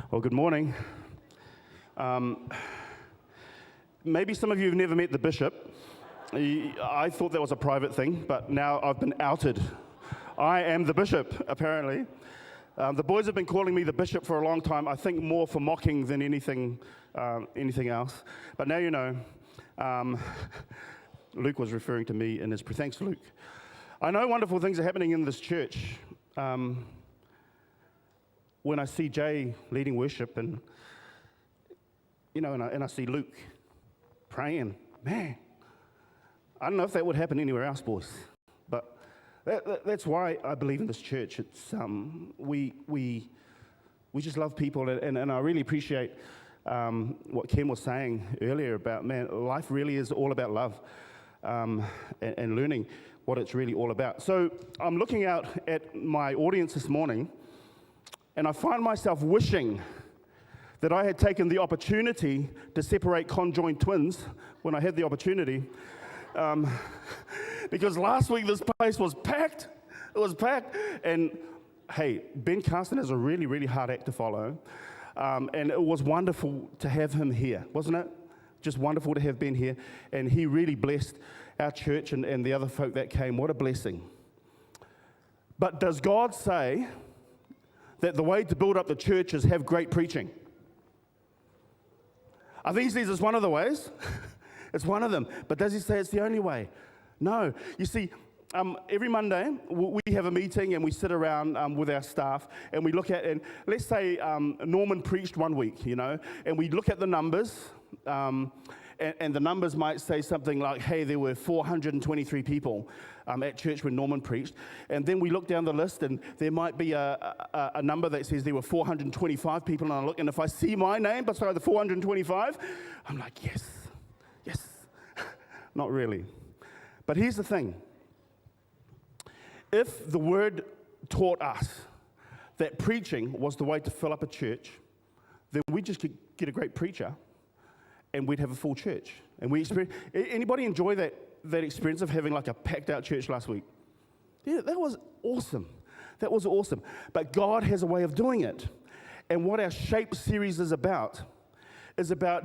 Well, good morning. Maybe some of you have never met the bishop. I thought that was a private thing, but now I've been outed. I am the bishop, apparently. The boys have been calling me the bishop for a long time, I think more for mocking than anything else. But now you know. Luke was referring to me in his thanks, Luke. I know wonderful things are happening in this church. When I see Jay leading worship and I see Luke praying, man, I don't know if that would happen anywhere else, boys. But that's why I believe in this church. It's we just love people, and I really appreciate what Ken was saying earlier about, man, life really is all about love and learning what it's really all about. So I'm looking out at my audience this morning, and I find myself wishing that I had taken the opportunity to separate conjoined twins when I had the opportunity. Because last week this place was packed. It was packed. And hey, Ben Carson is a really, really hard act to follow. And it was wonderful to have him here, wasn't it? Just wonderful to have Ben here. And he really blessed our church and the other folk that came. What a blessing. But does God say that the way to build up the church is have great preaching? I think he says it's one of the ways. It's one of them. But does he say it's the only way? No. You see, every Monday we have a meeting and we sit around with our staff and we look at, and let's say Norman preached one week, and we look at the numbers, and the numbers might say something like, hey, there were 423 people at church when Norman preached. And then we look down the list and there might be a number that says there were 425 people, and I look, and if I see my name beside the 425, I'm like, yes. Not really. But here's the thing. If the word taught us that preaching was the way to fill up a church, then we just could get a great preacher and we'd have a full church. And anybody enjoy that experience of having like a packed out church last week? Yeah, that was awesome. That was awesome. But God has a way of doing it. And what our S.H.A.P.E series is about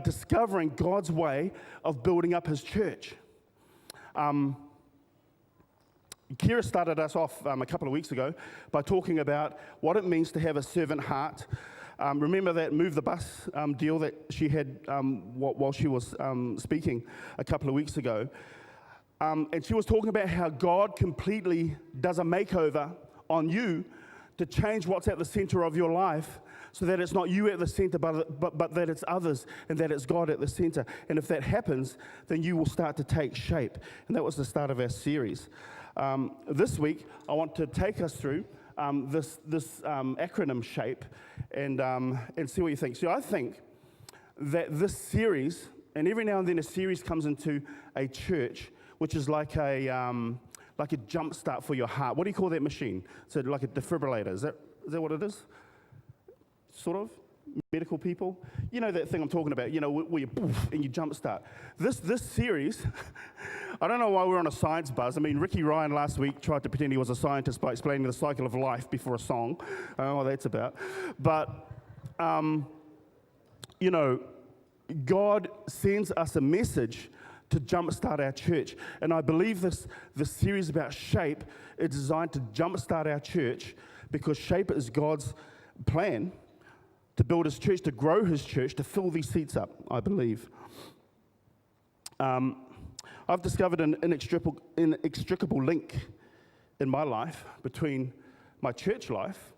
discovering God's way of building up his church. Kira started us off a couple of weeks ago by talking about what it means to have a servant heart. Remember that Move the Bus deal that she had while she was speaking a couple of weeks ago. And she was talking about how God completely does a makeover on you to change what's at the center of your life, so that it's not you at the center, but that it's others, and that it's God at the center. And if that happens, then you will start to take shape. And that was the start of our series. This week, I want to take us through this acronym S.H.A.P.E and see what you think. So I think that this series, and every now and then a series comes into a church, which is like a jump start for your heart. What do you call that machine? So like a defibrillator. Is that what it is? Sort of? Medical people? You know that thing I'm talking about, where you poof and you jump start. This series, I don't know why we're on a science buzz. I mean, Ricky Ryan last week tried to pretend he was a scientist by explaining the cycle of life before a song. I don't know what that's about. But, God sends us a message to jumpstart our church. And I believe this series about S.H.A.P.E is designed to jumpstart our church, because S.H.A.P.E is God's plan to build his church, to grow his church, to fill these seats up, I believe. I've discovered an inextricable link in my life between my church life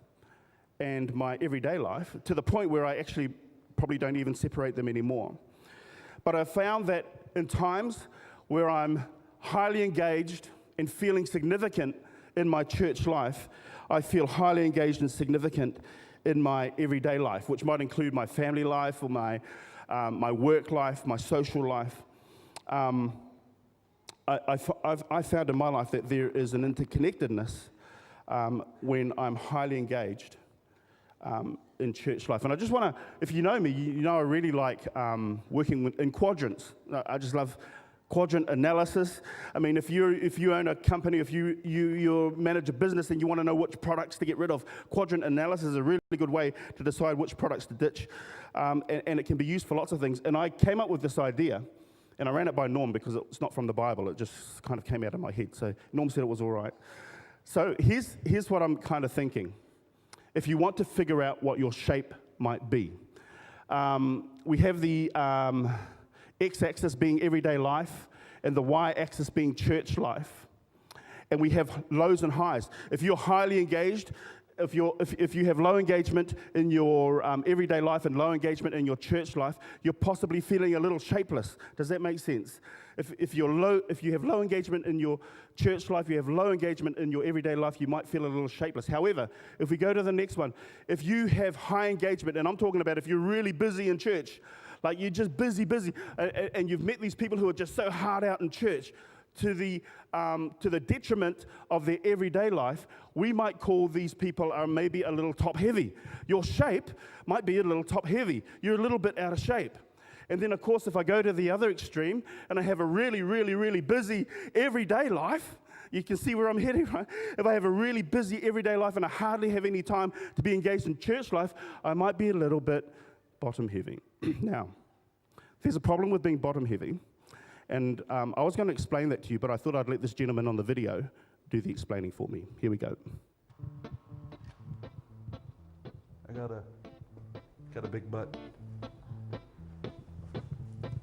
and my everyday life, to the point where I actually probably don't even separate them anymore. But I've found that in times where I'm highly engaged and feeling significant in my church life, I feel highly engaged and significant in my everyday life, which might include my family life or my work life, my social life. I've found in my life that there is an interconnectedness when I'm highly engaged in church life. And I just want to, if you know me, you know I really like working in quadrants. I just love quadrant analysis. I mean, if you own a company, if you manage a business and you want to know which products to get rid of, quadrant analysis is a really good way to decide which products to ditch, and it can be used for lots of things. And I came up with this idea, and I ran it by Norm because it's not from the Bible. It just kind of came out of my head. So Norm said it was all right. So here's what I'm kind of thinking. If you want to figure out what your shape might be, we have the x-axis being everyday life and the y-axis being church life. And we have lows and highs. If you're highly engaged, if you have low engagement in your everyday life and low engagement in your church life, you're possibly feeling a little shapeless. Does that make sense? If you have low engagement in your church life, you have low engagement in your everyday life, you might feel a little shapeless. However, if we go to the next one, if you have high engagement, and I'm talking about if you're really busy in church, like you're just busy, and you've met these people who are just so hard out in church, to the detriment of their everyday life, we might call these people are maybe a little top heavy. Your shape might be a little top heavy. You're a little bit out of shape. And then, of course, if I go to the other extreme and I have a really, really, really busy everyday life, you can see where I'm heading, right? If I have a really busy everyday life and I hardly have any time to be engaged in church life, I might be a little bit bottom heavy. Now, there's a problem with being bottom heavy. And I was going to explain that to you, but I thought I'd let this gentleman on the video do the explaining for me. Here we go. I got a big butt.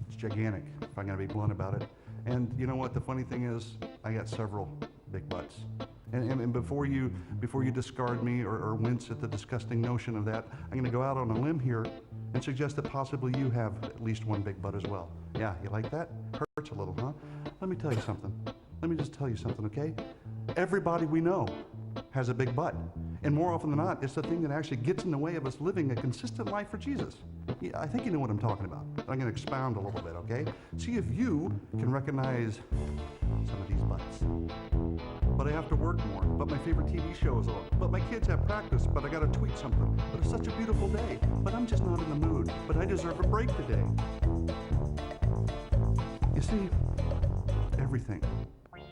It's gigantic, if I'm going to be blunt about it. And you know what? The funny thing is, I got several big butts. And before you discard me or wince at the disgusting notion of that, I'm going to go out on a limb here and suggest that possibly you have at least one big butt as well. Yeah, you like that? Hurts a little, huh? Let me tell you something. Let me just tell you something, okay? Everybody we know has a big butt. And more often than not, it's the thing that actually gets in the way of us living a consistent life for Jesus. Yeah, I think you know what I'm talking about. I'm going to expound a little bit, okay? See if you can recognize some of these butts. But I have to work more. But my favorite TV show is on. But my kids have practice. But I got to tweet something. But it's such a beautiful day. But I'm just not in the mood. But I deserve a break today. You see, everything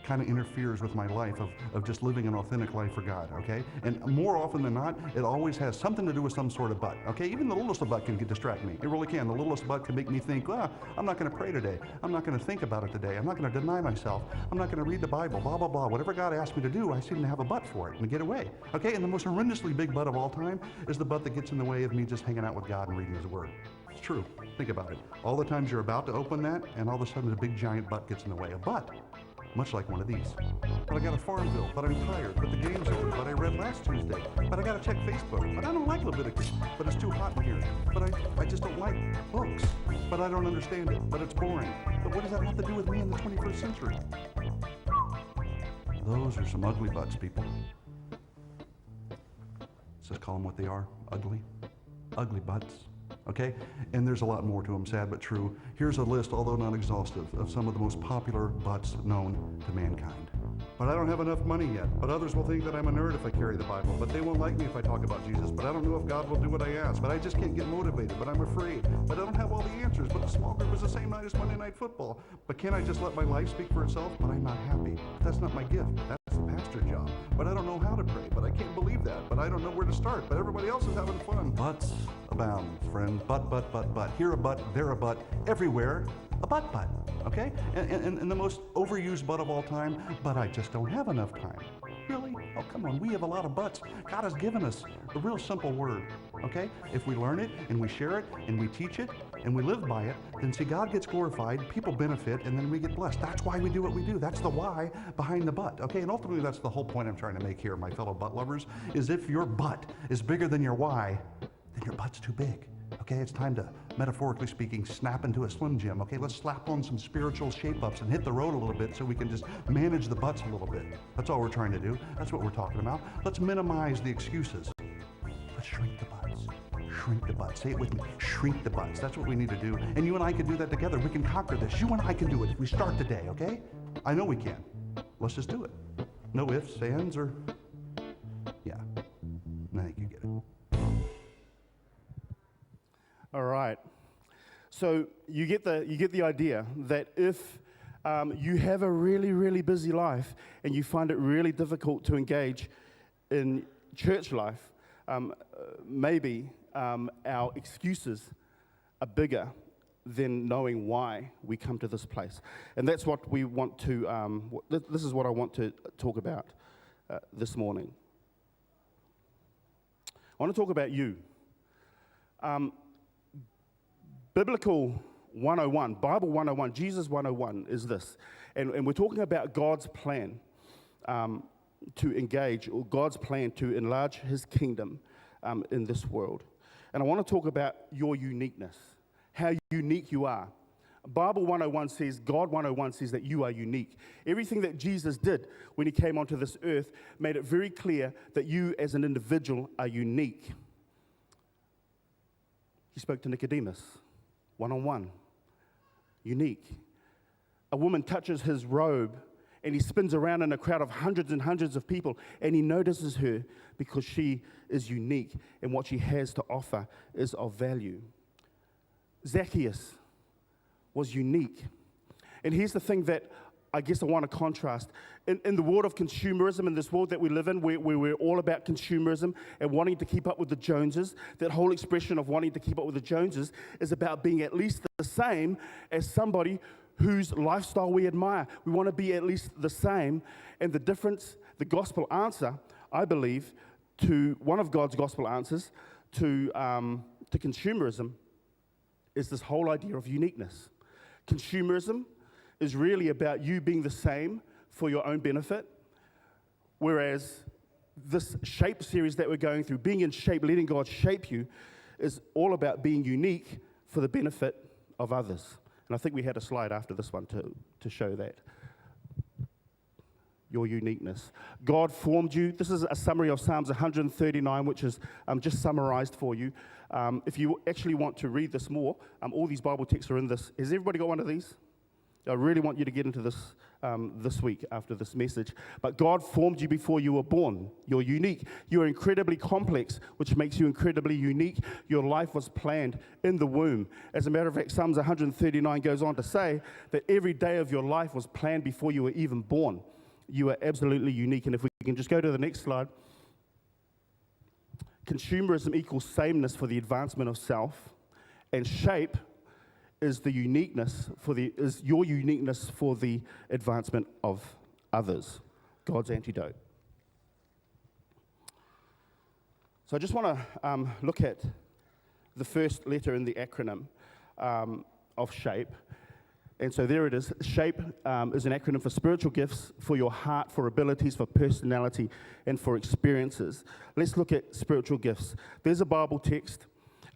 kind of interferes with my life of just living an authentic life for God, okay? And more often than not, it always has something to do with some sort of butt, okay? Even the littlest of butt can distract me. It really can. The littlest butt can make me think, well, I'm not going to pray today. I'm not going to think about it today. I'm not going to deny myself. I'm not going to read the Bible, blah, blah, blah. Whatever God asked me to do, I seem to have a butt for it and get away, okay? And the most horrendously big butt of all time is the butt that gets in the way of me just hanging out with God and reading His Word. It's true. Think about it. All the times you're about to open that, and all of a sudden a big giant butt gets in the way. A butt. Much like one of these. But I got a farm bill, but I'm tired, but the game's over, but I read last Tuesday, but I gotta check Facebook, but I don't like Leviticus, but it's too hot in here, but I just don't like books, but I don't understand it, but it's boring. But what does that have to do with me in the 21st century? Those are some ugly butts, people. Let's just call them what they are, ugly. Ugly butts. Okay? And there's a lot more to them, sad but true. Here's a list, although not exhaustive, of some of the most popular butts known to mankind. But I don't have enough money yet. But others will think that I'm a nerd if I carry the Bible. But they won't like me if I talk about Jesus. But I don't know if God will do what I ask. But I just can't get motivated. But I'm afraid. But I don't have all the answers. But the small group is the same night as Monday Night Football. But can't I just let my life speak for itself? But I'm not happy. But that's not my gift. That's the pastor job. But I don't know how to pray. But I can't believe that. But I don't know where to start. But everybody else is having fun. Butts abound, friend. Butt. Here a butt, there a butt, everywhere a butt. Okay? And the most overused butt of all time, but I just don't have enough time. Really? Oh, come on. We have a lot of butts. God has given us a real simple word. Okay? If we learn it and we share it and we teach it and we live by it, then see, God gets glorified, people benefit, and then we get blessed. That's why we do what we do. That's the why behind the butt. Okay? And ultimately, that's the whole point I'm trying to make here, my fellow butt lovers, is if your butt is bigger than your why, then your butt's too big. Okay, it's time to, metaphorically speaking, snap into a Slim Jim. Okay, let's slap on some spiritual shape-ups and hit the road a little bit so we can just manage the butts a little bit. That's all we're trying to do. That's what we're talking about. Let's minimize the excuses. Let's shrink the butts. Shrink the butts. Say it with me. Shrink the butts. That's what we need to do. And you and I can do that together. We can conquer this. You and I can do it if we start today, okay? I know we can. Let's just do it. No ifs, ands, or... Yeah. I think you get it. All right. So you get the idea that if you have a really, really busy life and you find it really difficult to engage in church life, maybe our excuses are bigger than knowing why we come to this place. And that's what we want to, this is what I want to talk about this morning. I want to talk about you. Biblical 101, Bible 101, Jesus 101 is this. And we're talking about God's plan to engage, or God's plan to enlarge his kingdom in this world. And I want to talk about your uniqueness, how unique you are. Bible 101 says, God 101 says that you are unique. Everything that Jesus did when he came onto this earth made it very clear that you as an individual are unique. He spoke to Nicodemus, one-on-one, unique. A woman touches his robe and he spins around in a crowd of hundreds and hundreds of people and he notices her because she is unique and what she has to offer is of value. Zacchaeus was unique. And here's the thing that I guess I want to contrast. In the world of consumerism, in this world that we live in, where we're all about consumerism and wanting to keep up with the Joneses, that whole expression of wanting to keep up with the Joneses is about being at least the same as somebody whose lifestyle we admire. We want to be at least the same. And the difference, the gospel answer, I believe, to one of God's gospel answers to consumerism is this whole idea of uniqueness. Consumerism is really about you being the same for your own benefit, whereas this S.H.A.P.E series that we're going through, being in shape, letting God shape you, is all about being unique for the benefit of others. And I think we had a slide after this one to show that. Your uniqueness. God formed you. This is a summary of Psalms 139, which is just summarized for you. If you actually want to read this more, all these Bible texts are in this. Has everybody got one of these? I really want you to get into this this week after this message. But God formed you before you were born. You're unique. You're incredibly complex, which makes you incredibly unique. Your life was planned in the womb. As a matter of fact, Psalms 139 goes on to say that every day of your life was planned before you were even born. You are absolutely unique. And if we can just go to the next slide. Consumerism equals sameness for the advancement of self, and S.H.A.P.E is the uniqueness is your uniqueness for the advancement of others. God's antidote. So I just want to look at the first letter in the acronym of S.H.A.P.E. And so there it is. S.H.A.P.E is an acronym for spiritual gifts, for your heart, for abilities, for personality, and for experiences. Let's look at spiritual gifts. There's a Bible text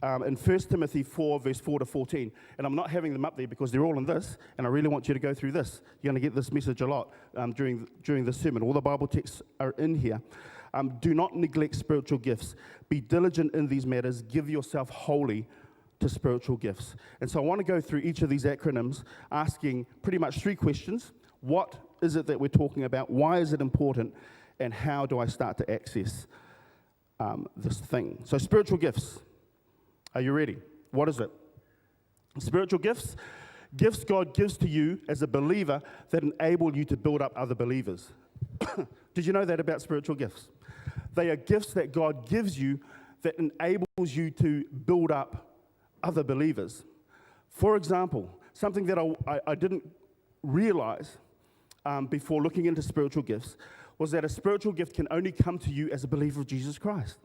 in 1 Timothy 4, verse 4 to 14. And I'm not having them up there because they're all in this, and I really want you to go through this. You're going to get this message a lot during the sermon. All the Bible texts are in here. Do not neglect spiritual gifts. Be diligent in these matters. Give yourself wholly to spiritual gifts. And so I want to go through each of these acronyms, asking pretty much three questions. What is it that we're talking about? Why is it important? And how do I start to access this thing? So spiritual gifts. Are you ready? What is it? Spiritual gifts. Gifts God gives to you as a believer that enable you to build up other believers. Did you know that about spiritual gifts? They are gifts that God gives you that enables you to build up other believers. For example, something that I didn't realize before looking into spiritual gifts was that a spiritual gift can only come to you as a believer of Jesus Christ.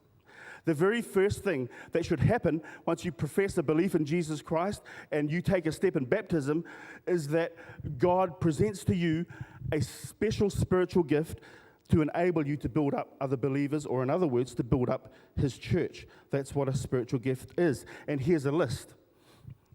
The very first thing that should happen once you profess a belief in Jesus Christ and you take a step in baptism is that God presents to you a special spiritual gift to enable you to build up other believers, or in other words, to build up his church. That's what a spiritual gift is. And here's a list.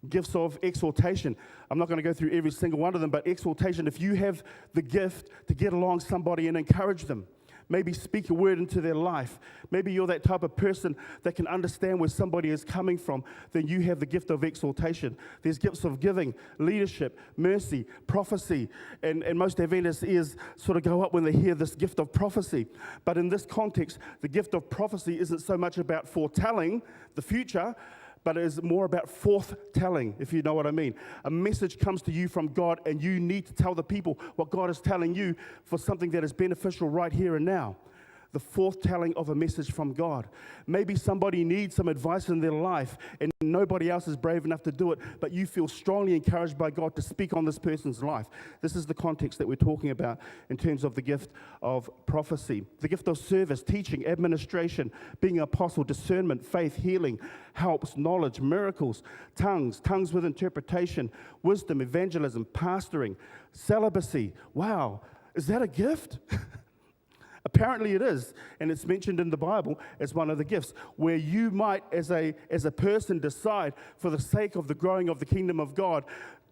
Gifts of exhortation. I'm not going to go through every single one of them, but exhortation, if you have the gift to get along somebody and encourage them, maybe speak a word into their life. Maybe you're that type of person that can understand where somebody is coming from. Then you have the gift of exhortation. There's gifts of giving, leadership, mercy, prophecy. And most Adventist ears sort of go up when they hear this gift of prophecy. But in this context, the gift of prophecy isn't so much about foretelling the future, but it is more about forth-telling, if you know what I mean. A message comes to you from God, and you need to tell the people what God is telling you for something that is beneficial right here and now. The forth-telling of a message from God. Maybe somebody needs some advice in their life, and nobody else is brave enough to do it, but you feel strongly encouraged by God to speak on this person's life. This is the context that we're talking about in terms of the gift of prophecy. The gift of service, teaching, administration, being an apostle, discernment, faith, healing, helps, knowledge, miracles, tongues with interpretation, wisdom, evangelism, pastoring, celibacy. Wow, is that a gift? Apparently it is, and it's mentioned in the Bible as one of the gifts, where you might, as a person, decide for the sake of the growing of the kingdom of God,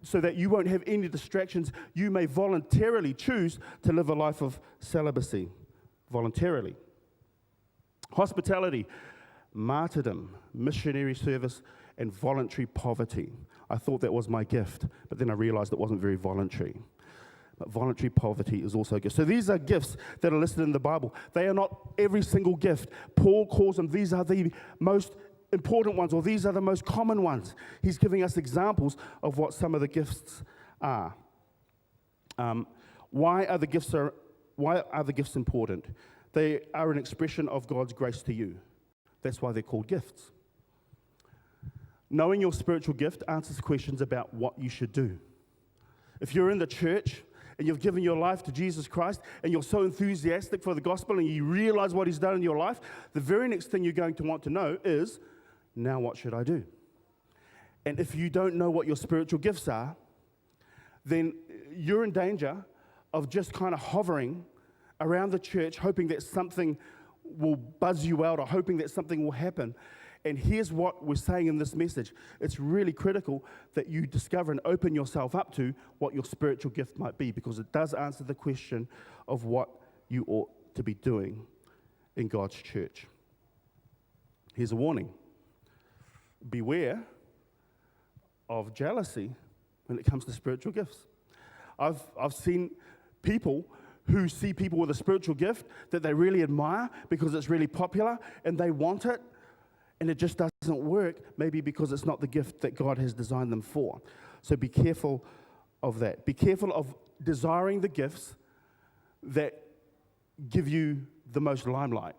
so that you won't have any distractions, you may voluntarily choose to live a life of celibacy, voluntarily. Hospitality, martyrdom, missionary service, and voluntary poverty. I thought that was my gift, but then I realized it wasn't very voluntary. But voluntary poverty is also a gift. So these are gifts that are listed in the Bible. They are not every single gift. Paul calls them, these are the most important ones, or these are the most common ones. He's giving us examples of what some of the gifts are. Why are the gifts important? They are an expression of God's grace to you. That's why they're called gifts. Knowing your spiritual gift answers questions about what you should do. If you're in the church and you've given your life to Jesus Christ, and you're so enthusiastic for the gospel, and you realize what he's done in your life, the very next thing you're going to want to know is, now what should I do? And if you don't know what your spiritual gifts are, then you're in danger of just kind of hovering around the church, hoping that something will buzz you out, or hoping that something will happen. And here's what we're saying in this message. It's really critical that you discover and open yourself up to what your spiritual gift might be, because it does answer the question of what you ought to be doing in God's church. Here's a warning. Beware of jealousy when it comes to spiritual gifts. I've seen people who see people with a spiritual gift that they really admire because it's really popular and they want it, and it just doesn't work, maybe because it's not the gift that God has designed them for. So be careful of that. Be careful of desiring the gifts that give you the most limelight.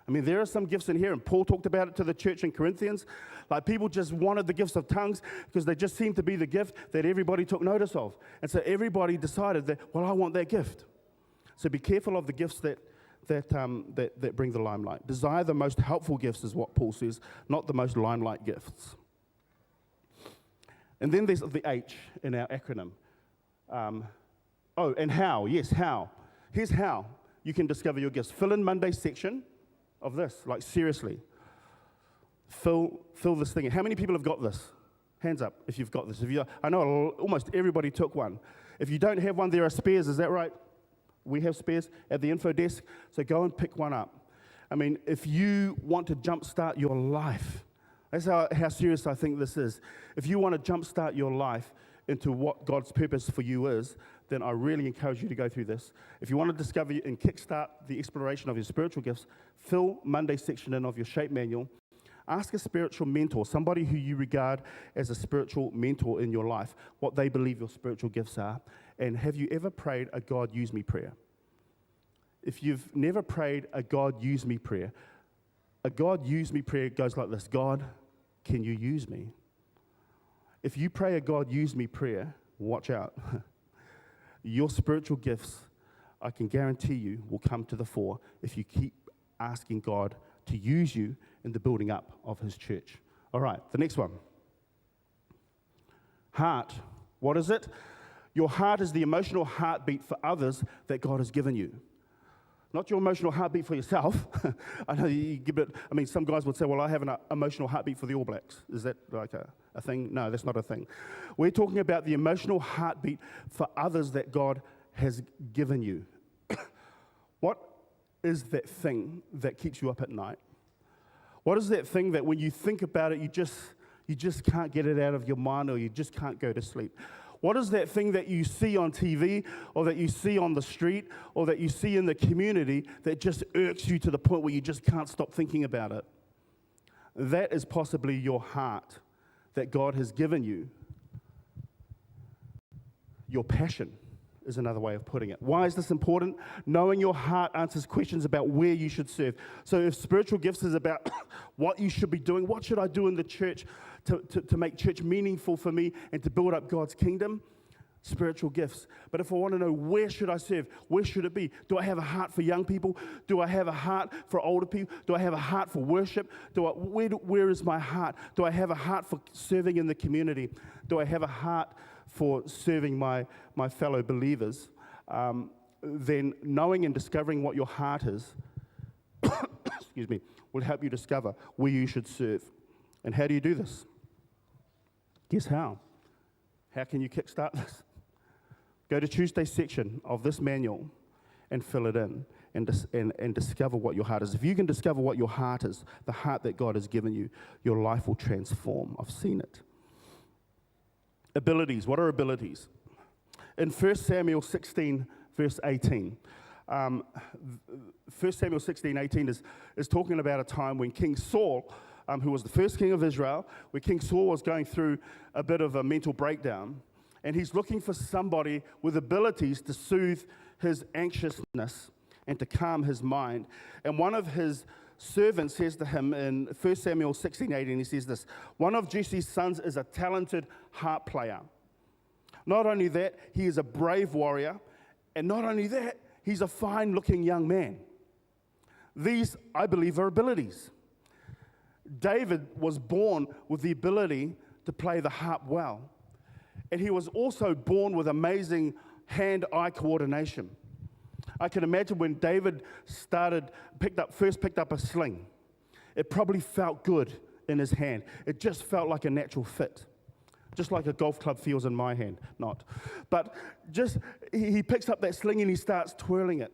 I mean, there are some gifts in here, and Paul talked about it to the church in Corinthians. Like, people just wanted the gifts of tongues because they just seemed to be the gift that everybody took notice of. And so everybody decided that, well, I want that gift. So be careful of the gifts that bring the limelight. Desire the most helpful gifts is what Paul says, not the most limelight gifts. And then there's the H in our acronym. And how. Yes, how. Here's how you can discover your gifts. Fill in Monday's section of this, like seriously. Fill this thing in. How many people have got this? Hands up if you've got this. I know almost everybody took one. If you don't have one, there are spares, is that right? We have spares at the info desk, so go and pick one up. I mean, if you want to jumpstart your life, that's how serious I think this is. If you want to jumpstart your life into what God's purpose for you is, then I really encourage you to go through this. If you want to discover and kickstart the exploration of your spiritual gifts, fill Monday's section in of your S.H.A.P.E manual. Ask a spiritual mentor, somebody who you regard as a spiritual mentor in your life, what they believe your spiritual gifts are. And have you ever prayed a God use me prayer? If you've never prayed a God use me prayer, a God use me prayer goes like this: God, can you use me? If you pray a God use me prayer, watch out. Your spiritual gifts, I can guarantee you, will come to the fore if you keep asking God to use you in the building up of his church. All right, the next one. Heart. What is it? Your heart is the emotional heartbeat for others that God has given you. Not your emotional heartbeat for yourself. I know you give it, I mean, some guys would say, well, I have an emotional heartbeat for the All Blacks. Is that like a thing? No, that's not a thing. We're talking about the emotional heartbeat for others that God has given you. What is that thing that keeps you up at night? What is that thing that when you think about it, you just can't get it out of your mind, or you just can't go to sleep? What is that thing that you see on TV, or that you see on the street, or that you see in the community that just irks you to the point where you just can't stop thinking about it? That is possibly your heart that God has given you. Your passion is another way of putting it. Why is this important? Knowing your heart answers questions about where you should serve. So if spiritual gifts is about what you should be doing, what should I do in the church to make church meaningful for me and to build up God's kingdom? Spiritual gifts. But if I want to know where should I serve, where should it be? Do I have a heart for young people? Do I have a heart for older people? Do I have a heart for worship? Where is my heart? Do I have a heart for serving in the community? Do I have a heart for serving my fellow believers? Then knowing and discovering what your heart is, excuse me, will help you discover where you should serve. And how do you do this? Guess how? How can you kickstart this? Go to Tuesday's section of this manual and fill it in and discover what your heart is. If you can discover what your heart is, the heart that God has given you, your life will transform. I've seen it. Abilities. What are abilities? In 1 Samuel 16, verse 18, 1 Samuel 16, 18 is talking about a time when King Saul, who was the first king of Israel, where King Saul was going through a bit of a mental breakdown, and he's looking for somebody with abilities to soothe his anxiousness and to calm his mind. And one of his servant says to him in 1 Samuel 16:18, he says this, one of Jesse's sons is a talented harp player. Not only that, he is a brave warrior, and not only that, he's a fine-looking young man. These, I believe, are abilities. David was born with the ability to play the harp well, and he was also born with amazing hand-eye coordination. I can imagine when David first picked up a sling, it probably felt good in his hand. It just felt like a natural fit, just like a golf club feels in my hand, not. But he picks up that sling and he starts twirling it.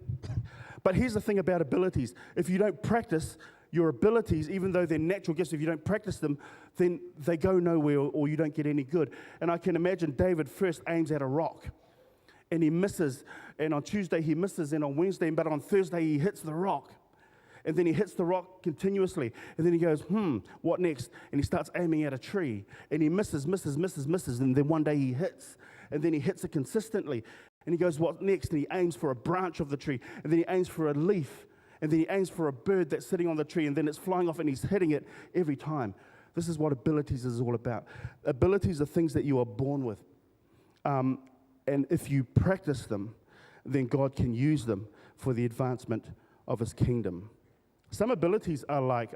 But here's the thing about abilities. If you don't practice your abilities, even though they're natural gifts, if you don't practice them, then they go nowhere or you don't get any good. And I can imagine David first aims at a rock, and he misses, and on Tuesday he misses, and on Wednesday, but on Thursday he hits the rock. And then he hits the rock continuously, and then he goes, what next? And he starts aiming at a tree, and he misses, and then one day he hits, and then he hits it consistently, and he goes, what next? And he aims for a branch of the tree, and then he aims for a leaf, and then he aims for a bird that's sitting on the tree, and then it's flying off, and he's hitting it every time. This is what abilities is all about. Abilities are things that you are born with. And if you practice them, then God can use them for the advancement of his kingdom. Some abilities are like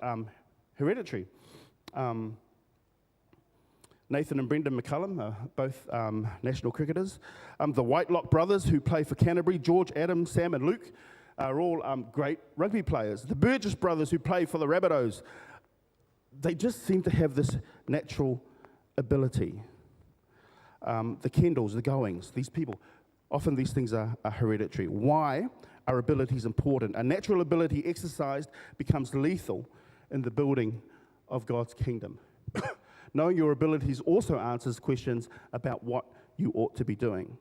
hereditary. Nathan and Brendan McCullum are both national cricketers. The Whitelock brothers, who play for Canterbury, George, Adam, Sam and Luke, are all great rugby players. The Burgess brothers, who play for the Rabbitohs, they just seem to have this natural ability. The Kendalls, the Goings, these people, often these things are hereditary. Why are abilities important? A natural ability exercised becomes lethal in the building of God's kingdom. Knowing your abilities also answers questions about what you ought to be doing.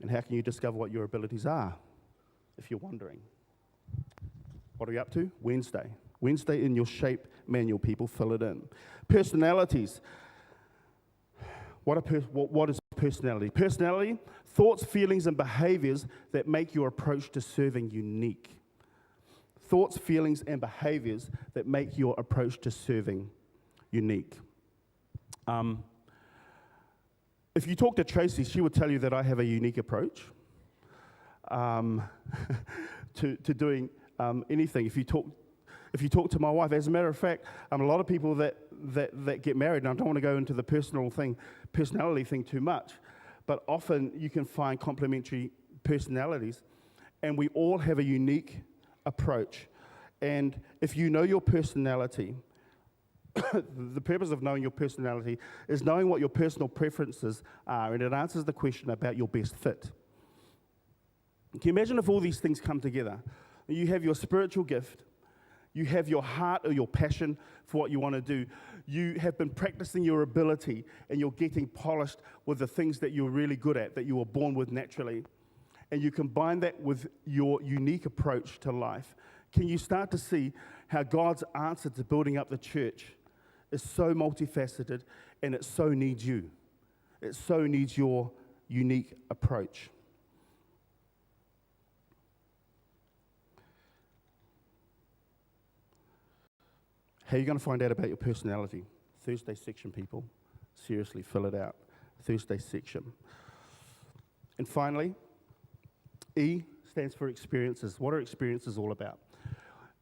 And how can you discover what your abilities are, if you're wondering? What are we up to? Wednesday. Wednesday in your S.H.A.P.E manual, people, fill it in. Personalities. What is personality? Personality, thoughts, feelings, and behaviors that make your approach to serving unique. Thoughts, feelings, and behaviors that make your approach to serving unique. If you talk to Tracy, she would tell you that I have a unique approach to doing anything. If you talk to my wife, as a matter of fact, a lot of people that get married, and I don't want to go into the personality thing too much, but often you can find complementary personalities, and we all have a unique approach. And if you know your personality, the purpose of knowing your personality is knowing what your personal preferences are, and it answers the question about your best fit. Can you imagine if all these things come together? You have your spiritual gift, you have your heart or your passion for what you want to do, you have been practicing your ability, and you're getting polished with the things that you're really good at, that you were born with naturally, and you combine that with your unique approach to life. can you start to see how God's answer to building up the church is so multifaceted, and it so needs you. It so needs your unique approach. How are you going to find out about your personality? Thursday section, people. Seriously, fill it out. Thursday section. And finally, E stands for experiences. What are experiences all about?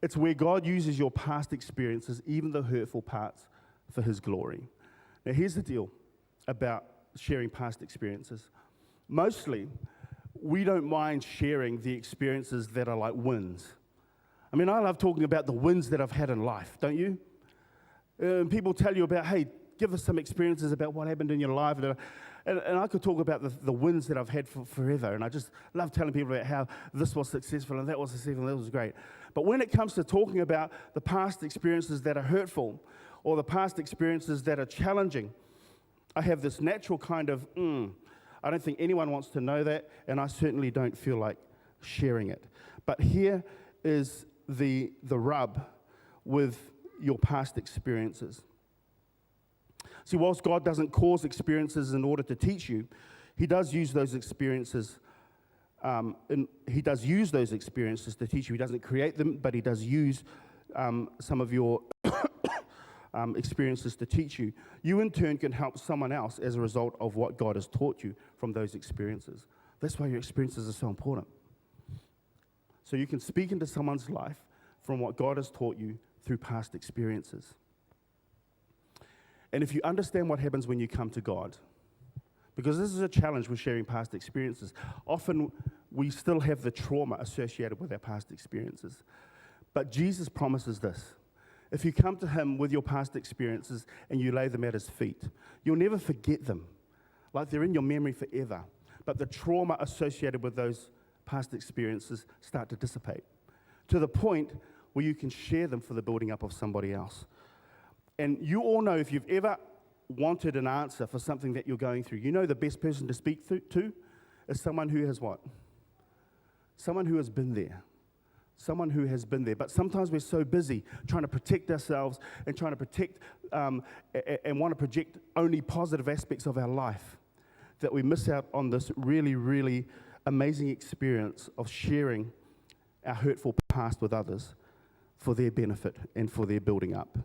It's where God uses your past experiences, even the hurtful parts, for His glory. Now, here's the deal about sharing past experiences. Mostly, we don't mind sharing the experiences that are like wins. I mean, I love talking about the wins that I've had in life, don't you? People tell you about, hey, give us some experiences about what happened in your life. And I could talk about the wins that I've had forever. And I just love telling people about how this was successful and that was successful and that was great. But when it comes to talking about the past experiences that are hurtful or the past experiences that are challenging, I have this natural kind of, I don't think anyone wants to know that, and I certainly don't feel like sharing it. But here is the rub with your past experiences. See, whilst God doesn't cause experiences in order to teach you, He does use those experiences. He does use those experiences to teach you. He doesn't create them, but He does use some of your experiences to teach you. You, in turn, can help someone else as a result of what God has taught you from those experiences. That's why your experiences are so important. So you can speak into someone's life from what God has taught you through past experiences. And if you understand what happens when you come to God, because this is a challenge with sharing past experiences, often we still have the trauma associated with our past experiences. But Jesus promises this. If you come to Him with your past experiences and you lay them at His feet, you'll never forget them. Like they're in your memory forever. But the trauma associated with those past experiences start to dissipate to the point where you can share them for the building up of somebody else. And you all know, if you've ever wanted an answer for something that you're going through, you know the best person to speak to is someone who has what? Someone who has been there. Someone who has been there. But sometimes we're so busy trying to protect ourselves and trying to protect and want to project only positive aspects of our life that we miss out on this really, really amazing experience of sharing our hurtful past with others for their benefit and for their building up.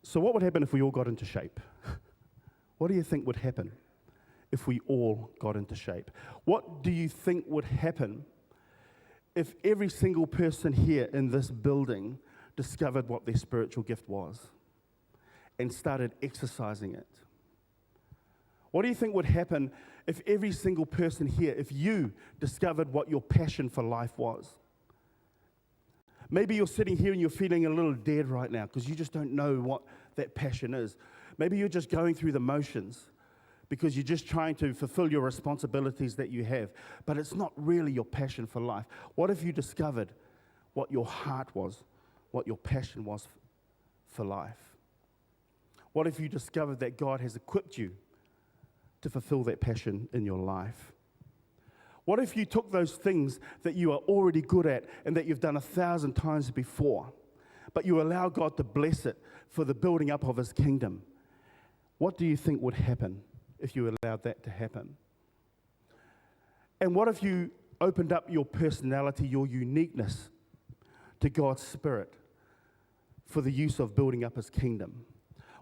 So what would happen if we all got into shape? What do you think would happen if we all got into shape? What do you think would happen if every single person here in this building discovered what their spiritual gift was and started exercising it? What do you think would happen if every single person here, if you discovered what your passion for life was? Maybe you're sitting here and you're feeling a little dead right now because you just don't know what that passion is. Maybe you're just going through the motions because you're just trying to fulfill your responsibilities that you have, but it's not really your passion for life. What if you discovered what your heart was, what your passion was for life? What if you discovered that God has equipped you to fulfill that passion in your life? What if you took those things that you are already good at and that you've done 1,000 times before, but you allow God to bless it for the building up of His kingdom? What do you think would happen if you allowed that to happen? And what if you opened up your personality, your uniqueness to God's Spirit for the use of building up His kingdom?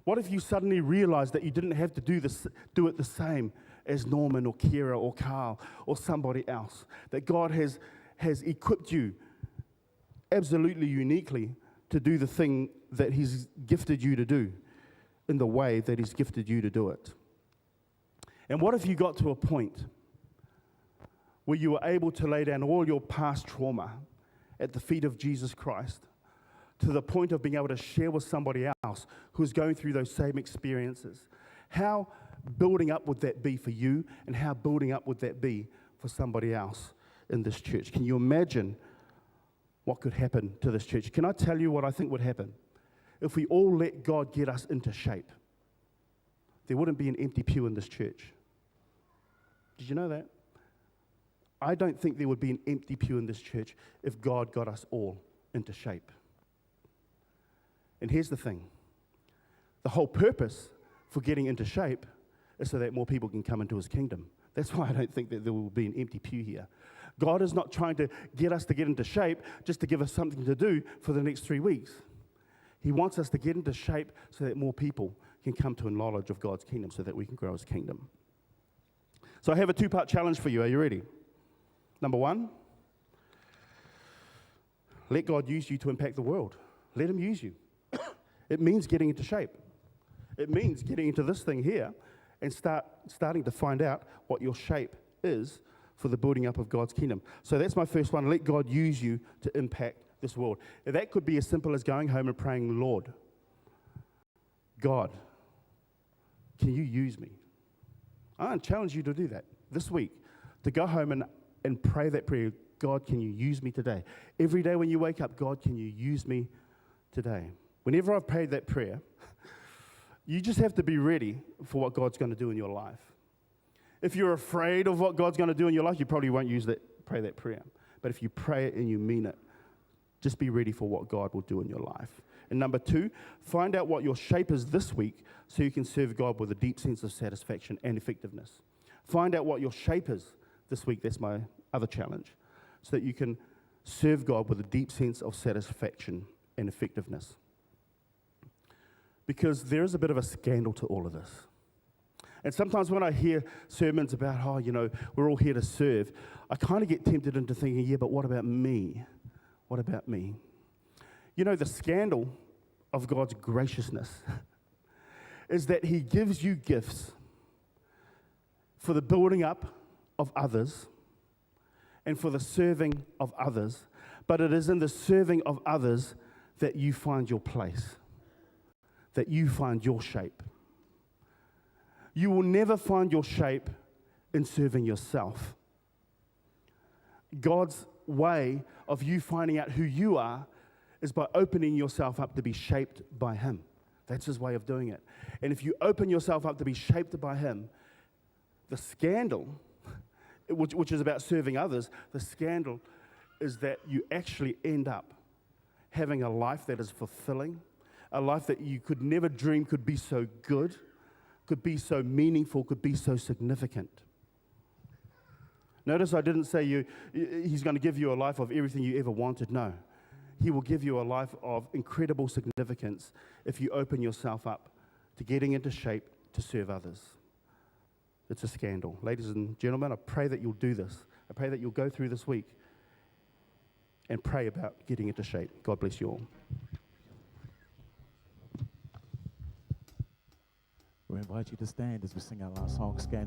What if you suddenly realized that you didn't have to do it the same as Norman or Kira or Karl or somebody else? That God has equipped you absolutely uniquely to do the thing that He's gifted you to do in the way that He's gifted you to do it? And what if you got to a point where you were able to lay down all your past trauma at the feet of Jesus Christ, to the point of being able to share with somebody else who's going through those same experiences? How building up would that be for you, and how building up would that be for somebody else in this church? Can you imagine what could happen to this church? Can I tell you what I think would happen? If we all let God get us into shape, there wouldn't be an empty pew in this church. Did you know that? I don't think there would be an empty pew in this church if God got us all into shape. And here's the thing. The whole purpose for getting into shape is so that more people can come into his kingdom. That's why I don't think that there will be an empty pew here. God is not trying to get us to get into shape just to give us something to do for the next 3 weeks. He wants us to get into shape so that more people can come to a knowledge of God's kingdom so that we can grow his kingdom. So I have a 2-part challenge for you. Are you ready? Number 1, let God use you to impact the world. Let him use you. It means getting into shape. It means getting into this thing here and starting to find out what your shape is for the building up of God's kingdom. So that's my first one. Let God use you to impact this world. Now, that could be as simple as going home and praying, Lord, God, can you use me? I challenge you to do that this week, to go home and pray that prayer. God, can you use me today? Every day when you wake up, God, can you use me today? Whenever I've prayed that prayer, you just have to be ready for what God's going to do in your life. If you're afraid of what God's going to do in your life, you probably won't pray that prayer. But if you pray it and you mean it, just be ready for what God will do in your life. And number 2, find out what your shape is this week so you can serve God with a deep sense of satisfaction and effectiveness. Find out what your shape is this week. That's my other challenge. So that you can serve God with a deep sense of satisfaction and effectiveness. Because there is a bit of a scandal to all of this. And sometimes when I hear sermons about, we're all here to serve, I kind of get tempted into thinking, yeah, but what about me? What about me? The scandal of God's graciousness is that he gives you gifts for the building up of others and for the serving of others, but it is in the serving of others that you find your place, that you find your shape. You will never find your shape in serving yourself. God's way of you finding out who you are is by opening yourself up to be shaped by him. That's his way of doing it. And if you open yourself up to be shaped by him, the scandal, which is about serving others, the scandal is that you actually end up having a life that is fulfilling, a life that you could never dream could be so good, could be so meaningful, could be so significant. Notice I didn't say he's going to give you a life of everything you ever wanted. No. He will give you a life of incredible significance if you open yourself up to getting into shape to serve others. It's a scandal. Ladies and gentlemen, I pray that you'll do this. I pray that you'll go through this week and pray about getting into shape. God bless you all. We invite you to stand as we sing our last song, Scandal.